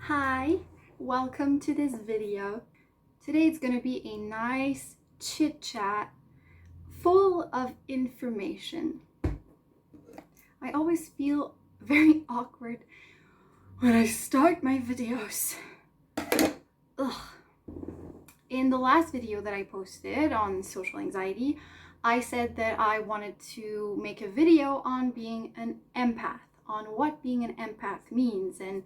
Hi, welcome to this video. Today it's going to be a nice chit chat full of information. I always feel very awkward when I start my videos. Ugh. In the last video that I posted on social anxiety, I said that I wanted to make a video on being an empath, on what being an empath means, and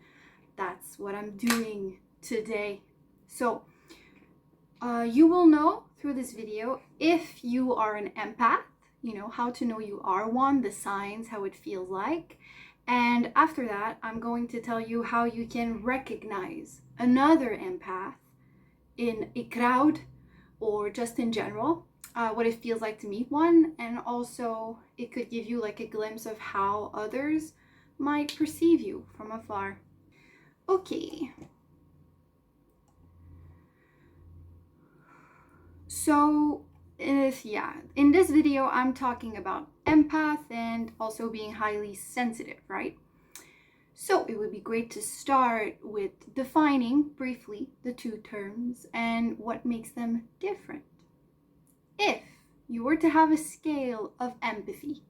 that's what I'm doing today. So you will know through this video if you are an empath, how to know you are one, the signs, how it feels like. And after that, I'm going to tell you how you can recognize another empath in a crowd or just in general, what it feels like to meet one. And also it could give you like a glimpse of how others might perceive you from afar. Okay. So, in this video, I'm talking about empath and also being highly sensitive, right? So it would be great to start with defining briefly the two terms and what makes them different. If you were to have a scale of empathy,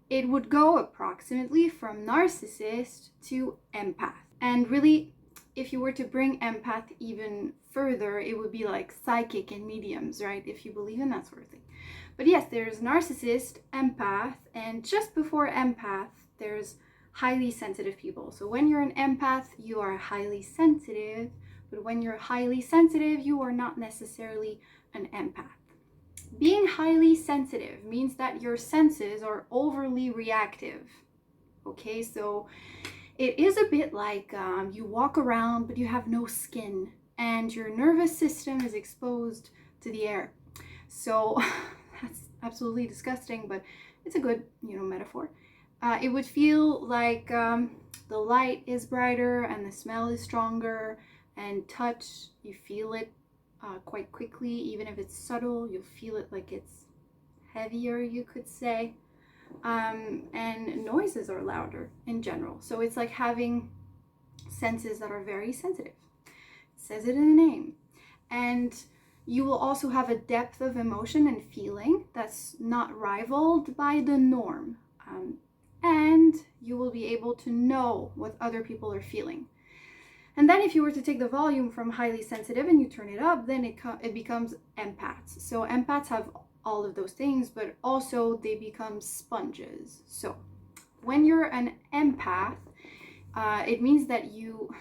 it would go approximately from narcissist to empath. And really, if you were to bring empath even further, it would be like psychic and mediums, right? If you believe in that sort of thing. But yes, there's narcissist, empath, and just before empath, there's highly sensitive people. So when you're an empath, you are highly sensitive, but when you're highly sensitive, you are not necessarily an empath. Being highly sensitive means that your senses are overly reactive. Okay, so it is a bit like you walk around but you have no skin and your nervous system is exposed to the air. So that's absolutely disgusting, but it's a good, metaphor. It would feel like the light is brighter and the smell is stronger, and touch, you feel it quite quickly. Even if it's subtle, you'll feel it like it's heavier, you could say. And noises are louder in general. So it's like having senses that are very sensitive. It says it in the name. And you will also have a depth of emotion and feeling that's not rivaled by the norm. And you will be able to know what other people are feeling. And then if you were to take the volume from highly sensitive and you turn it up, then it becomes empaths. So empaths have all of those things, but also they become sponges. So when you're an empath, it means that you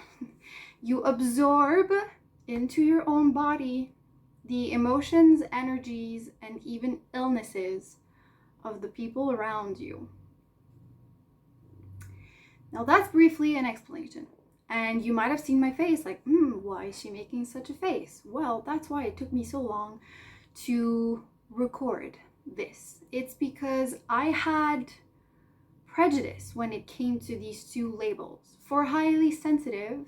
absorb into your own body the emotions, energies, and even illnesses of the people around you. Now that's briefly an explanation. And you might have seen my face like, why is she making such a face? Well, that's why it took me so long to record this. It's because I had prejudice when it came to these two labels. For highly sensitive,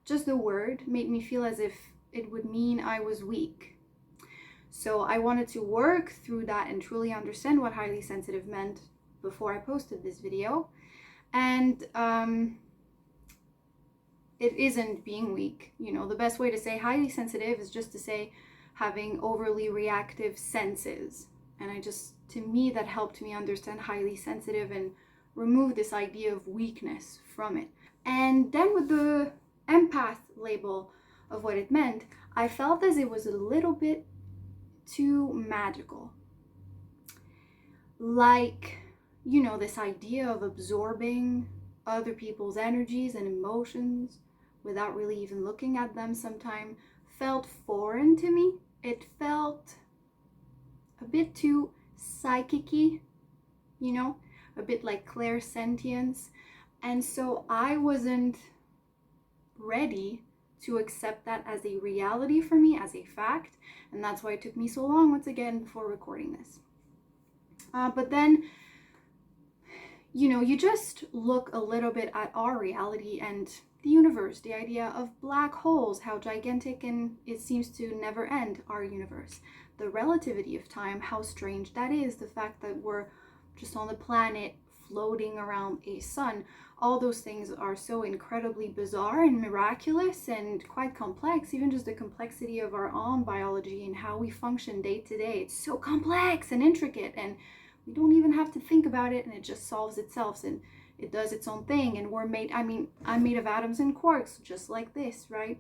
just the word made me feel as if it would mean I was weak. So I wanted to work through that and truly understand what highly sensitive meant before I posted this video. And it isn't being weak. The best way to say highly sensitive is just to say having overly reactive senses. And to me, that helped me understand highly sensitive and remove this idea of weakness from it. And then with the empath label of what it meant, I felt as it was a little bit too magical. Like, this idea of absorbing other people's energies and emotions without really even looking at them sometimes felt foreign to me. It felt a bit too psychic-y, a bit like clairsentience. And so I wasn't ready to accept that as a reality for me, as a fact. And that's why it took me so long, once again, before recording this. But then, you just look a little bit at our reality and the universe, the idea of black holes, how gigantic and it seems to never end, our universe. The relativity of time, how strange that is, the fact that we're just on the planet floating around a sun. all those things are so incredibly bizarre and miraculous and quite complex. Even just the complexity of our own biology and how we function day to day, it's so complex and intricate, and we don't even have to think about it, and it just solves itself and it does its own thing. And we're made, I'm made of atoms and quarks just like this, right?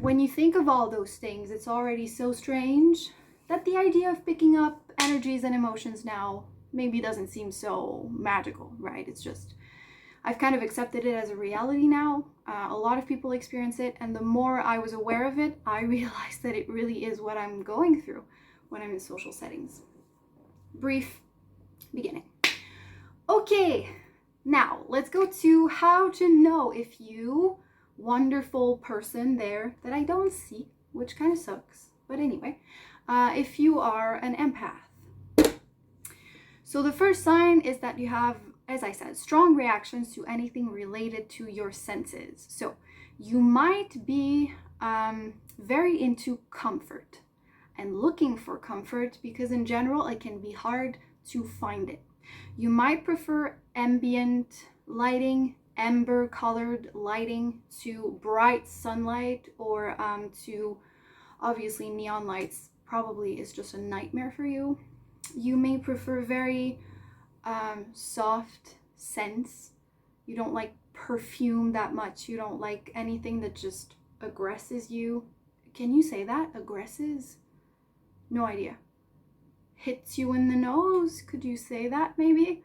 When you think of all those things, it's already so strange that the idea of picking up energies and emotions now maybe doesn't seem so magical, right? It's just, I've kind of accepted it as a reality now. A lot of people experience it, and the more I was aware of it, I realized that it really is what I'm going through when I'm in social settings. Brief beginning. Okay, now let's go to how to know if you, wonderful person there that I don't see, which kind of sucks, but anyway, if you are an empath. So the first sign is that you have, as I said, strong reactions to anything related to your senses. So you might be very into comfort and looking for comfort, because in general it can be hard to find it. You might prefer ambient lighting, amber colored lighting, to bright sunlight, or to obviously neon lights probably is just a nightmare for you. You may prefer very soft scents. You don't like perfume that much. You don't like anything that just aggresses you. Can you say that? Aggresses? No idea. Hits you in the nose? Could you say that maybe?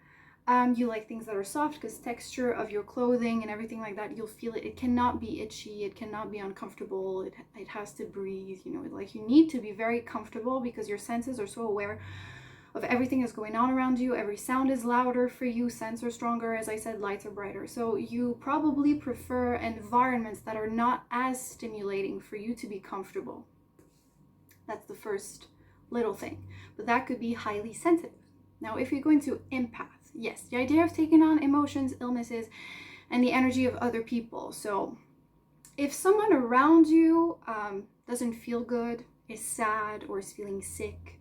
You like things that are soft because texture of your clothing and everything like that, you'll feel it. It cannot be itchy. It cannot be uncomfortable. It has to breathe, you know, like you need to be very comfortable because your senses are so aware of everything that's going on around you. Every sound is louder for you. Scents are stronger. As I said, lights are brighter. So you probably prefer environments that are not as stimulating for you to be comfortable. That's the first little thing. But that could be highly sensitive. Now, if you're going to empath, yes, the idea of taking on emotions, illnesses, and the energy of other people. So if someone around you doesn't feel good, is sad, or is feeling sick,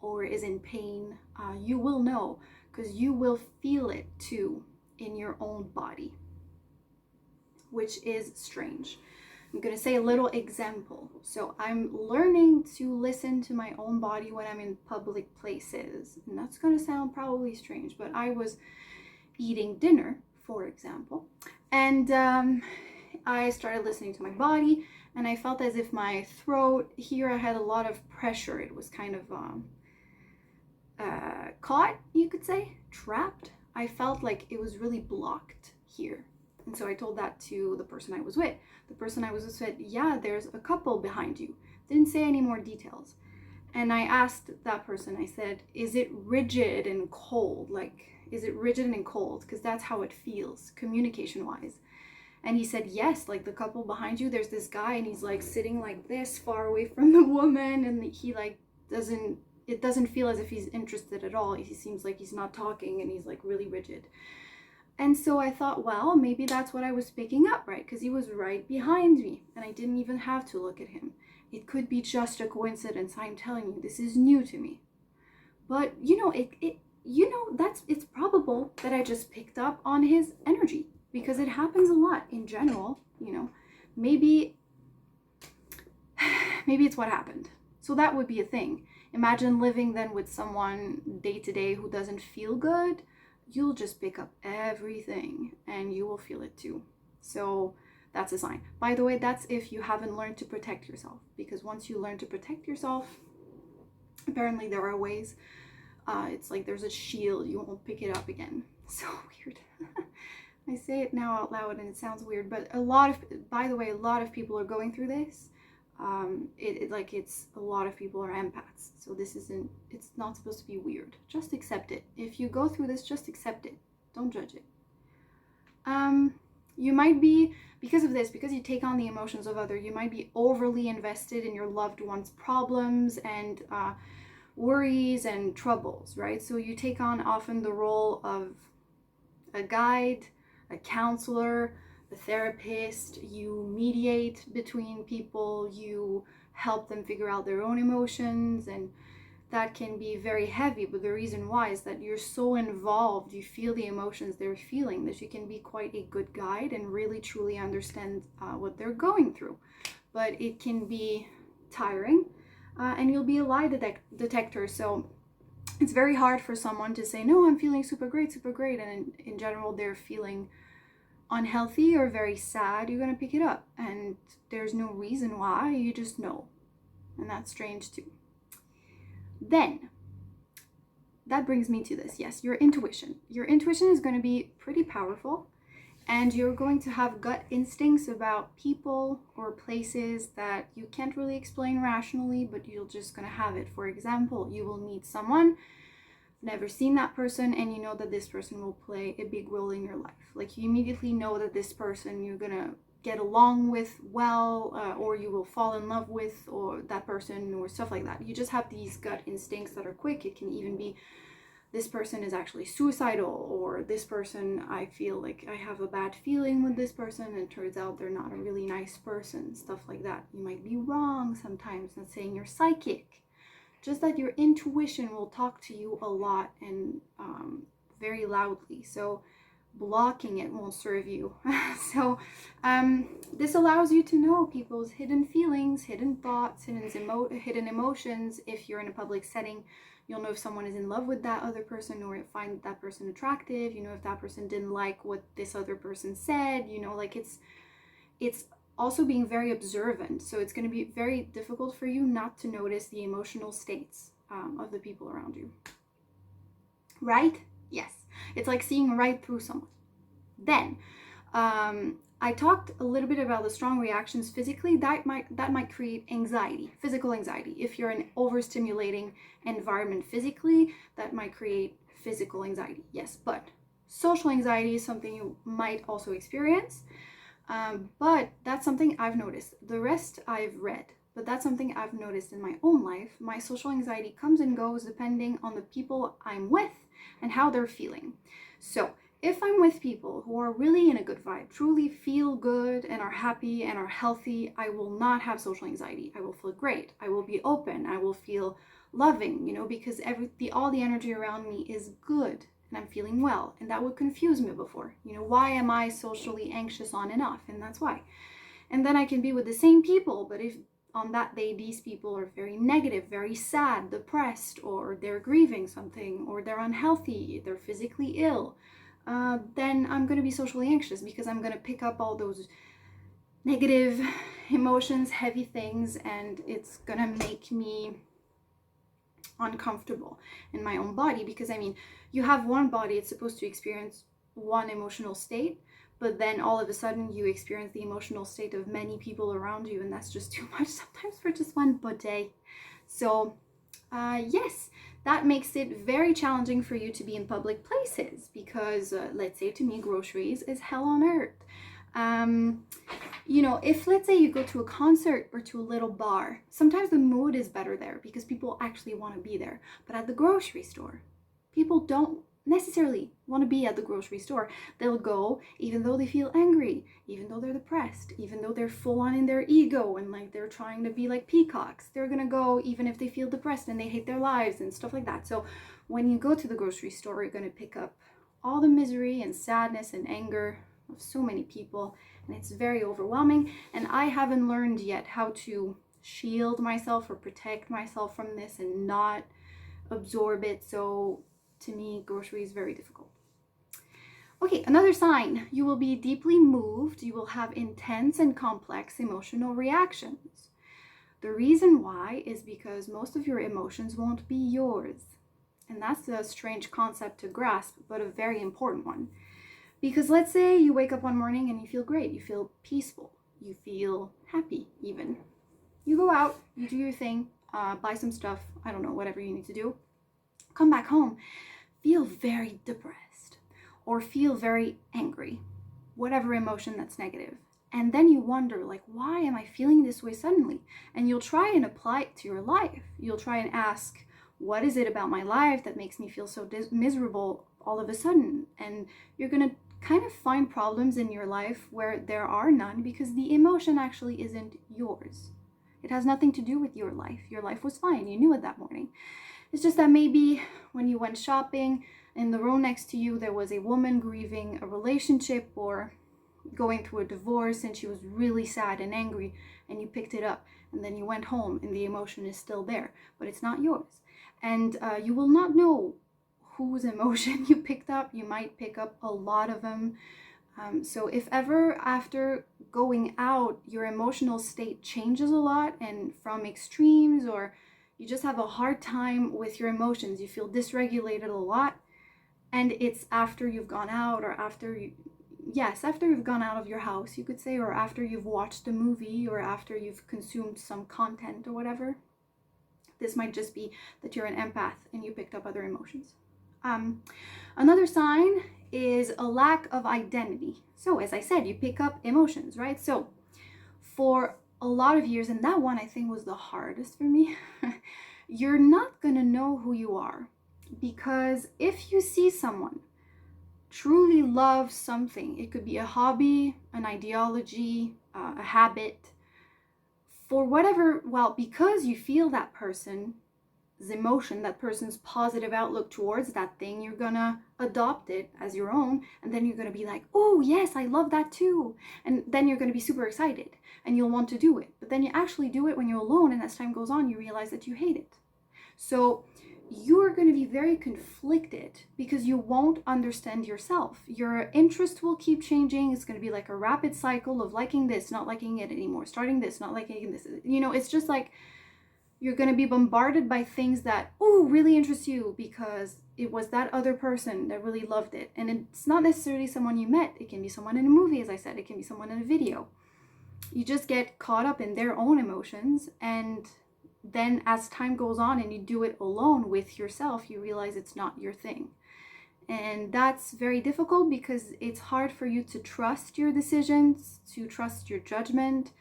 or is in pain, you will know, because you will feel it too in your own body, which is strange. I'm going to say a little example. So I'm learning to listen to my own body when I'm in public places. And that's going to sound probably strange, but I was eating dinner, for example, and I started listening to my body, and I felt as if my throat here, I had a lot of pressure. It was kind of caught, you could say, trapped. I felt like it was really blocked here. And so I told that to the person I was with. The person I was with said, yeah, there's a couple behind you. Didn't say any more details. And I asked that person, I said, is it rigid and cold? Like, is it rigid and cold? Because that's how it feels, communication-wise. And he said, yes, like the couple behind you, there's this guy, and he's like sitting like this, far away from the woman, and he like it doesn't feel as if he's interested at all. He seems like he's not talking, and he's like really rigid. And so I thought, well, maybe that's what I was picking up, right? Because he was right behind me, and I didn't even have to look at him. It could be just a coincidence. I'm telling you, this is new to me. But it's probable that I just picked up on his energy, because it happens a lot in general. Maybe it's what happened. So that would be a thing. Imagine living then with someone day to day who doesn't feel good. You'll just pick up everything and you will feel it too. So that's a sign. By the way, that's if you haven't learned to protect yourself, because once you learn to protect yourself, apparently there are ways. It's like there's a shield, you won't pick it up again. So weird. I say it now out loud and it sounds weird, but a lot of people are going through this. It's a lot of people are empaths, so it's not supposed to be weird. Just accept it. If you go through this, just accept it. Don't judge it. You might be, because of this, because you take on the emotions of others, you might be overly invested in your loved one's problems and worries and troubles, right? So you take on often the role of a guide, a counselor, a therapist. You mediate between people, you help them figure out their own emotions, and that can be very heavy, but the reason why is that you're so involved, you feel the emotions they're feeling, that you can be quite a good guide and really truly understand what they're going through. But it can be tiring, and you'll be a lie detector. So it's very hard for someone to say, no, I'm feeling super great, and in general they're feeling unhealthy or very sad. You're going to pick it up, and there's no reason why, you just know. And that's strange too. Then that brings me to this. Yes, your intuition. Your intuition is going to be pretty powerful, and you're going to have gut instincts about people or places that you can't really explain rationally, but you're just going to have it. For example, you will meet someone, never seen that person, and you know that this person will play a big role in your life. Like, you immediately know that this person you're going to get along with well, or you will fall in love with, or that person, or stuff like that. You just have these gut instincts that are quick. It can even be, this person is actually suicidal, or this person, I feel like I have a bad feeling with this person, and it turns out they're not a really nice person, stuff like that. You might be wrong sometimes, not saying you're psychic, just that your intuition will talk to you a lot and very loudly. So blocking it won't serve you. So this allows you to know people's hidden feelings, hidden thoughts, hidden emotions. If you're in a public setting, you'll know if someone is in love with that other person, or find that person attractive. You know if that person didn't like what this other person said. You know, like, it's also being very observant. So it's going to be very difficult for you not to notice the emotional states of the people around you. Right? Yes. It's like seeing right through someone. Then, I talked a little bit about the strong reactions physically. That might create anxiety, physical anxiety. If you're in an overstimulating environment physically, that might create physical anxiety. Yes, but social anxiety is something you might also experience. But that's something I've noticed. The rest I've read, but that's something I've noticed in my own life. My social anxiety comes and goes depending on the people I'm with and how they're feeling. So if I'm with people who are really in a good vibe, truly feel good and are happy and are healthy, I will not have social anxiety. I will feel great. I will be open. I will feel loving, because all the energy around me is good and I'm feeling well. And that would confuse me before. Why am I socially anxious on and off? And that's why. And then I can be with the same people, but if on that day these people are very negative, very sad, depressed, or they're grieving something, or they're unhealthy, they're physically ill, then I'm going to be socially anxious, because I'm going to pick up all those negative emotions, heavy things, and it's going to make me uncomfortable in my own body. Because you have one body, it's supposed to experience one emotional state, but then all of a sudden you experience the emotional state of many people around you, and that's just too much sometimes for just one body. So yes, that makes it very challenging for you to be in public places, because let's say, to me, groceries is hell on earth. If, let's say, you go to a concert or to a little bar, sometimes the mood is better there because people actually want to be there. But at the grocery store, people don't necessarily want to be at the grocery store. They'll go even though they feel angry, even though they're depressed, even though they're full on in their ego and like they're trying to be like peacocks. They're gonna go even if they feel depressed and they hate their lives and stuff like that. So when you go to the grocery store, you're gonna pick up all the misery and sadness and anger of so many people, and it's very overwhelming. And I haven't learned yet how to shield myself or protect myself from this and not absorb it. So to me, grocery is very difficult. Okay, another sign: you will be deeply moved. You will have intense and complex emotional reactions. The reason why is because most of your emotions won't be yours. And that's a strange concept to grasp, but a very important one. Because let's say you wake up one morning and you feel great, you feel peaceful, you feel happy even. You go out, you do your thing, buy some stuff, I don't know, whatever you need to do. Come back home, feel very depressed or feel very angry, whatever emotion that's negative. And then you wonder, like, why am I feeling this way suddenly? And you'll try and apply it to your life. You'll try and ask, what is it about my life that makes me feel so miserable all of a sudden? And you're going to kind of find problems in your life where there are none, because the emotion actually isn't yours. It has nothing to do with your life. Your life was fine. You knew it that morning. It's just that maybe when you went shopping, in the row next to you, there was a woman grieving a relationship or going through a divorce, and she was really sad and angry, and you picked it up, and then you went home and the emotion is still there, but it's not yours. And you will not know whose emotion you picked up. You might pick up a lot of them. So if ever after going out your emotional state changes a lot and from extremes, or you just have a hard time with your emotions, you feel dysregulated a lot, and it's after you've gone out, or after you've gone out of your house, you could say, or after you've watched a movie, or after you've consumed some content or whatever. This might just be that you're an empath and you picked up other emotions. Another sign is a lack of identity. So as I said, you pick up emotions, right? So for a lot of years, and that one I think was the hardest for me, you're not gonna know who you are, because if you see someone truly love something, it could be a hobby, an ideology, a habit, for whatever, well, because you feel that person's emotion, that person's positive outlook towards that thing, you're gonna adopt it as your own, and then you're gonna be like, oh yes, I love that too, and then you're gonna be super excited and you'll want to do it. But then you actually do it when you're alone, and as time goes on you realize that you hate it. So you're going to be very conflicted because you won't understand yourself. Your interest will keep changing. It's going to be like a rapid cycle of liking this, not liking it anymore, starting this, not liking this. It's just like you're going to be bombarded by things that, oh, really interest you because it was that other person that really loved it. And it's not necessarily someone you met. It can be someone in a movie, as I said. It can be someone in a video. You just get caught up in their own emotions, and then as time goes on and you do it alone with yourself, you realize it's not your thing. And that's very difficult because it's hard for you to trust your decisions, to trust your judgment.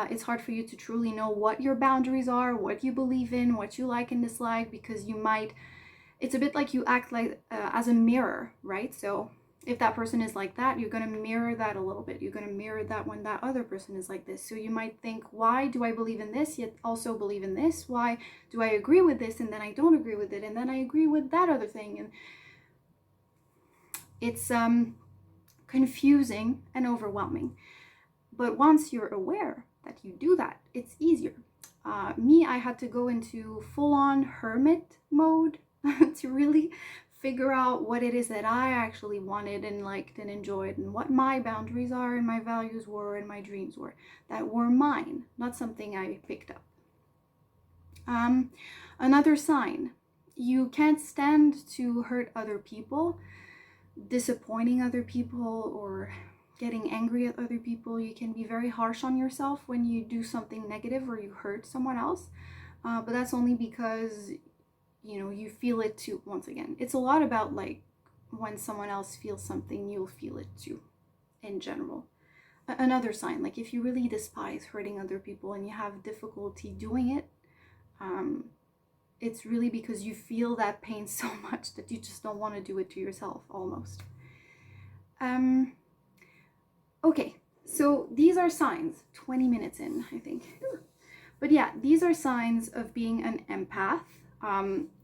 It's hard for you to truly know what your boundaries are, what you believe in, what you like and dislike, because it's a bit like you act like as a mirror, right? So if that person is like that, you're going to mirror that a little bit. You're going to mirror that when that other person is like this. So you might think, why do I believe in this yet also believe in this? Why do I agree with this and then I don't agree with it, and then I agree with that other thing? And it's confusing and overwhelming. But once you're aware that you do that, it's easier. I had to go into full-on hermit mode to really figure out what it is that I actually wanted and liked and enjoyed, and what my boundaries are and my values were and my dreams were, that were mine, not something I picked up. Another sign, you can't stand to hurt other people, disappointing other people, or getting angry at other people. You can be very harsh on yourself when you do something negative or you hurt someone else, but that's only because you feel it too. Once again, it's a lot about like when someone else feels something, you'll feel it too in general. Another sign, like if you really despise hurting other people and you have difficulty doing it, it's really because you feel that pain so much that you just don't want to do it to yourself almost. Okay, so these are signs, 20 minutes in, I think. But yeah, these are signs of being an empath.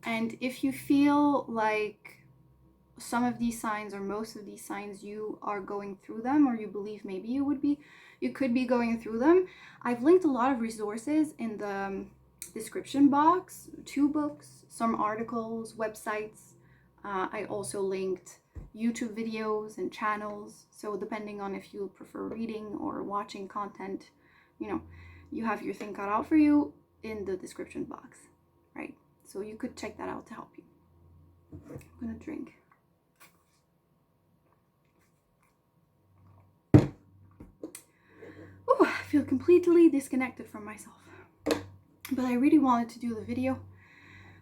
And if you feel like some of these signs or most of these signs you are going through them, or you believe maybe you could be going through them, I've linked a lot of resources in the description box, 2 books, some articles, websites. I also linked YouTube videos and channels. So depending on if you prefer reading or watching content, you have your thing cut out for you in the description box, right? So you could check that out to help you. I'm gonna drink. Oh, I feel completely disconnected from myself. But I really wanted to do the video,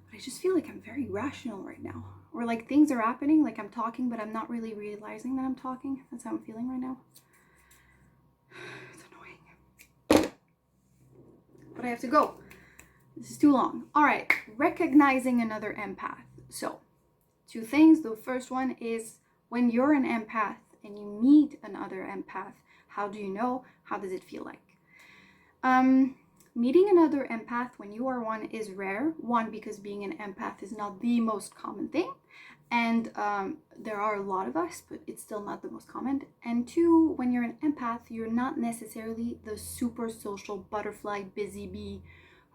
but I just feel like I'm very rational right now. Or like things are happening, like I'm talking, but I'm not really realizing that I'm talking. That's how I'm feeling right now. It's annoying. But I have to go. This is too long. All right, recognizing another empath. So, 2 things. The first one is when you're an empath and you meet another empath, how do you know? How does it feel like? Meeting another empath when you are one is rare. One, because being an empath is not the most common thing. And there are a lot of us, but it's still not the most common. And two, when you're an empath, you're not necessarily the super social butterfly busy bee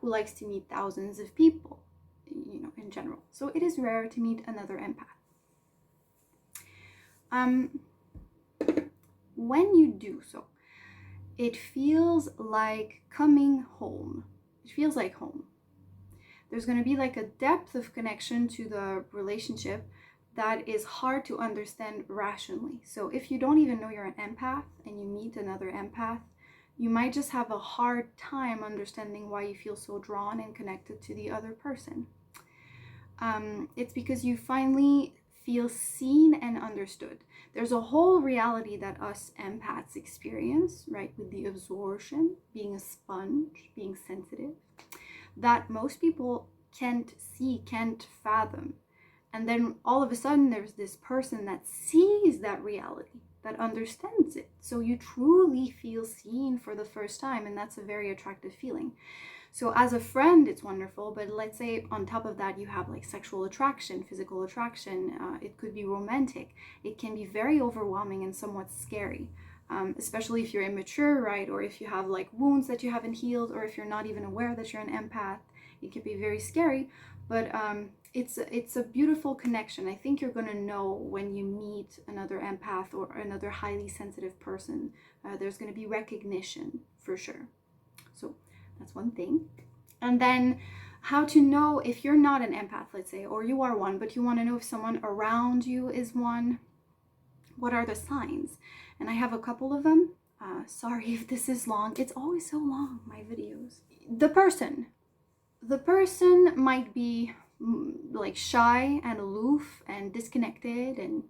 who likes to meet thousands of people, in general. So it is rare to meet another empath. When you do so, it feels like coming home. It feels like home. There's going to be like a depth of connection to the relationship that is hard to understand rationally. So if you don't even know you're an empath and you meet another empath, you might just have a hard time understanding why you feel so drawn and connected to the other person. It's because you finally feel seen and understood. There's a whole reality that us empaths experience, right? With the absorption, being a sponge, being sensitive, that most people can't see, can't fathom. And then all of a sudden there's this person that sees that reality, that understands it. So you truly feel seen for the first time, and that's a very attractive feeling. So as a friend, it's wonderful, but let's say on top of that, you have like sexual attraction, physical attraction, it could be romantic. It can be very overwhelming and somewhat scary, especially if you're immature, right? Or if you have like wounds that you haven't healed, or if you're not even aware that you're an empath, it can be very scary, but it's a beautiful connection. I think you're gonna know when you meet another empath or another highly sensitive person. There's gonna be recognition for sure. So that's one thing. And then how to know if you're not an empath, let's say, or you are one, but you want to know if someone around you is one. What are the signs? And I have a couple of them. Sorry if this is long. It's always so long, my videos. The person might be like shy and aloof and disconnected and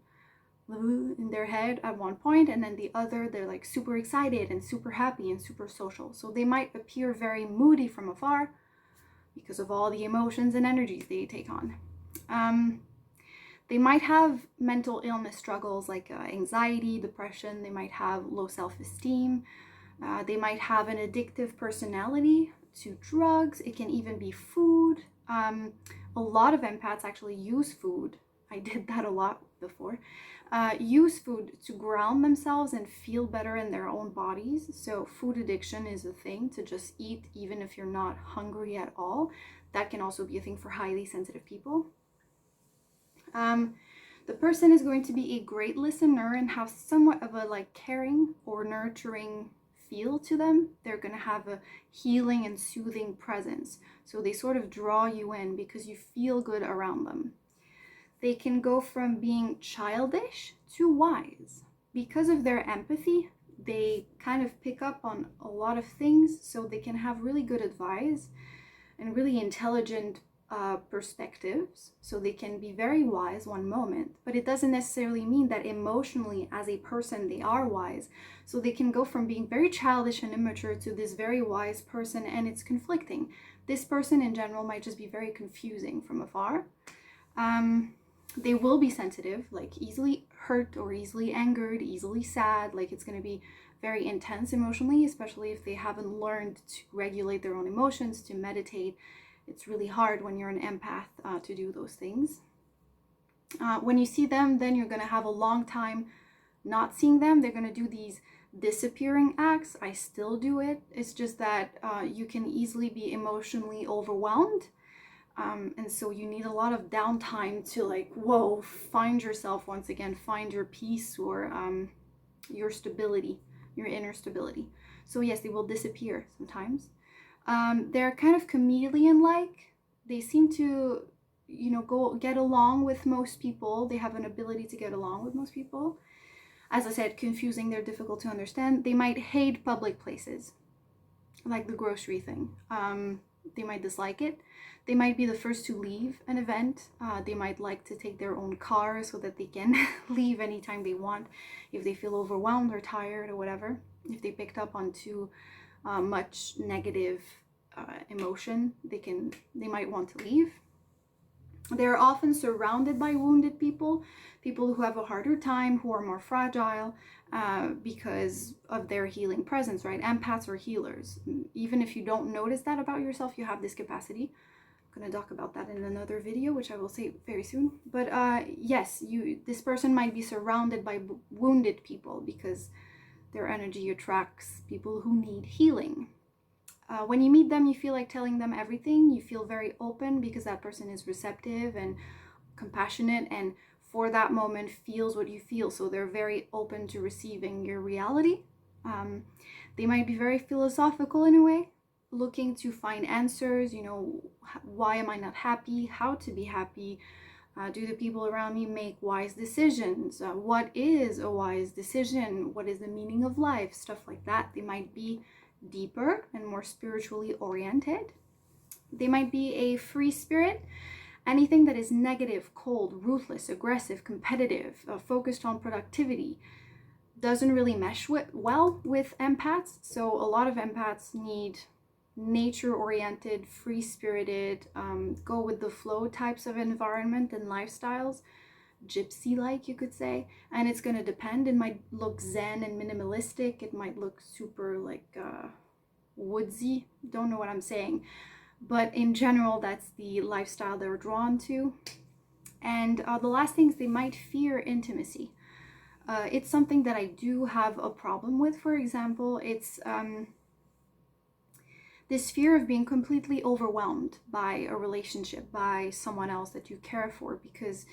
in their head at one point, and then the other, they're like super excited and super happy and super social. So they might appear very moody from afar because of all the emotions and energies they take on. They might have mental illness struggles like anxiety, depression. They might have low self-esteem. They might have an addictive personality to drugs. It can even be food. A lot of empaths actually use food. I did that a lot before. Use food to ground themselves and feel better in their own bodies. So food addiction is a thing, to just eat even if you're not hungry at all. That can also be a thing for highly sensitive people. The person is going to be a great listener and have somewhat of a like caring or nurturing feel to them. They're going to have a healing and soothing presence. So they sort of draw you in because you feel good around them. They can go from being childish to wise. Because of their empathy, they kind of pick up on a lot of things, so they can have really good advice and really intelligent perspectives. So they can be very wise one moment, but it doesn't necessarily mean that emotionally as a person they are wise. So they can go from being very childish and immature to this very wise person, and it's conflicting. This person in general might just be very confusing from afar. They will be sensitive, like easily hurt or easily angered, easily sad. Like it's going to be very intense emotionally, especially if they haven't learned to regulate their own emotions, to meditate. It's really hard when you're an empath to do those things. When you see them, then you're going to have a long time not seeing them. They're going to do these disappearing acts. I still do it. It's just that you can easily be emotionally overwhelmed. And so you need a lot of downtime to like, whoa, find yourself once again, find your peace or your stability, your inner stability. So yes, they will disappear sometimes. They're kind of chameleon-like. They seem to, get along with most people. They have an ability to get along with most people. As I said, confusing, they're difficult to understand. They might hate public places, like the grocery thing. They might dislike it. They might be the first to leave an event. They might like to take their own car so that they can leave anytime they want, if they feel overwhelmed or tired or whatever. If they picked up on too much negative emotion, they might want to leave. They're often surrounded by wounded people, people who have a harder time, who are more fragile because of their healing presence, right? Empaths are healers. Even if you don't notice that about yourself, you have this capacity. I'm going to talk about that in another video, which I will say very soon. But yes, this person might be surrounded by wounded people because their energy attracts people who need healing. When you meet them, you feel like telling them everything. You feel very open because that person is receptive and compassionate, and for that moment feels what you feel. So they're very open to receiving your reality. They might be very philosophical in a way, looking to find answers. Why am I not happy? How to be happy? Do the people around me make wise decisions? What is a wise decision? What is the meaning of life? Stuff like that. They might be deeper and more spiritually oriented. They might be a free spirit. Anything that is negative, cold, ruthless, aggressive, competitive, focused on productivity doesn't really mesh well with empaths. So a lot of empaths need nature-oriented, free-spirited, go with the flow types of environment and lifestyles, gypsy-like, you could say. And it's going to depend. It might look zen and minimalistic. It might look super like woodsy. Don't know what I'm saying. But in general, that's the lifestyle they're drawn to. And the last thing is they might fear intimacy. It's something that I do have a problem with. For example, it's this fear of being completely overwhelmed by a relationship, by someone else that you care for, because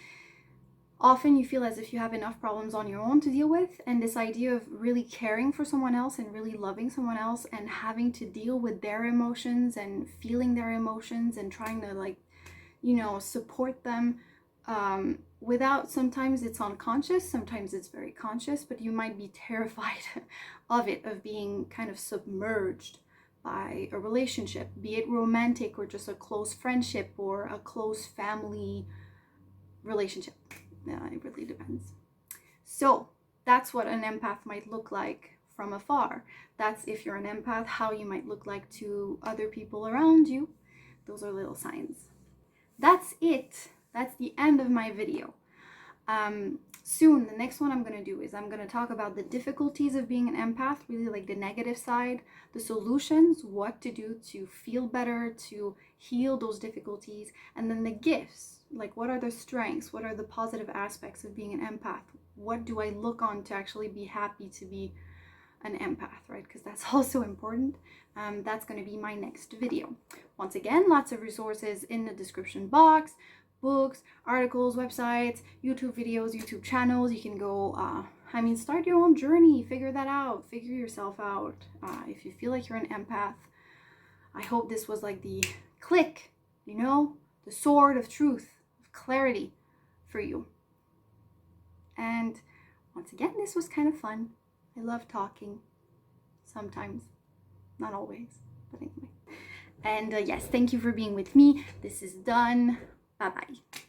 often you feel as if you have enough problems on your own to deal with, and this idea of really caring for someone else and really loving someone else and having to deal with their emotions and feeling their emotions and trying to support them without, sometimes it's unconscious, sometimes it's very conscious, but you might be terrified of it, of being kind of submerged by a relationship, be it romantic or just a close friendship or a close family relationship. It really depends. So that's what an empath might look like from afar. That's, if you're an empath, how you might look like to other people around you. Those are little signs. That's it. That's the end of my video. Soon, the next one I'm going to do is I'm going to talk about the difficulties of being an empath, really like the negative side, the solutions, what to do to feel better, to heal those difficulties, and then the gifts, like what are the strengths, what are the positive aspects of being an empath, what do I look on to actually be happy to be an empath, right? Because that's also important. That's going to be my next video. Once again, lots of resources in the description box. Books, articles, websites, YouTube videos, YouTube channels. You can go, start your own journey, figure that out, figure yourself out. If you feel like you're an empath, I hope this was like the click, the sword of truth, of clarity for you. And once again, this was kind of fun. I love talking sometimes, not always, but anyway. And yes, thank you for being with me. This is done. Bye-bye.